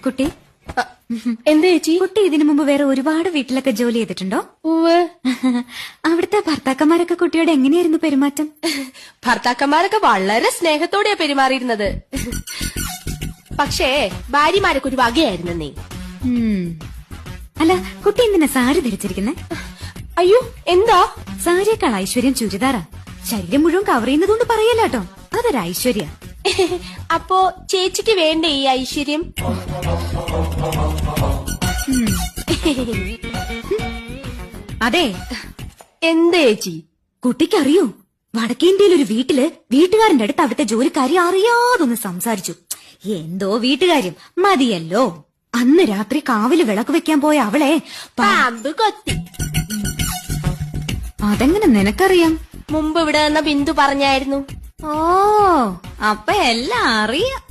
കുട്ടി എന്താ ചേച്ചി? കുട്ടി ഇതിനു മുമ്പ് വേറെ ഒരുപാട് വീട്ടിലൊക്കെ ജോലി ചെയ്തിട്ടുണ്ടോ? ഉവ്വ്. അവിടുത്തെ ഭർത്താക്കന്മാരൊക്കെ കുട്ടിയോട് എങ്ങനെയായിരുന്നു പെരുമാറ്റം? ഭർത്താക്കന്മാരൊക്കെ വളരെ സ്നേഹത്തോടെയാ പെരുമാറിയിരുന്നത്. പക്ഷേ ഭാര്യമാരൊക്കെ ഒരു വകയായിരുന്നേ. അല്ല, കുട്ടി എന്തിനാ സാരി ധരിച്ചിരിക്കുന്നെ? അയ്യോ, എന്താ? സാരിയേക്കാൾ ഐശ്വര്യം ചുരിദാറാ. ശരീരം മുഴുവൻ കവർ ചെയ്യുന്നതുകൊണ്ട് പറയല്ലോ, അതൊരു ഐശ്വര്യ. അപ്പോ ചേച്ചിക്ക് വേണ്ടേ ഈ ഐശ്വര്യം? അതെ. എന്താ ചേച്ചി? കുട്ടിക്കറിയോ, വടക്കേന്ത്യയിൽ ഒരു വീട്ടില് വീട്ടുകാരന്റെ അടുത്ത് അവിടുത്തെ ജോലിക്കാരി അറിയാതൊന്ന് സംസാരിച്ചു. എന്തോ വീട്ടുകാര്യം മതിയല്ലോ. അന്ന് രാത്രി കാവില് വിളക്ക് വെക്കാൻ പോയ അവളെ പാമ്പ് കൊത്തി. അതെങ്ങനെ നിനക്കറിയാം? മുമ്പ് ഇവിടെ നിന്ന ബിന്ദു പറഞ്ഞായിരുന്നു. ഓ, അപ്പൊ എല്ലാം അറിയാം.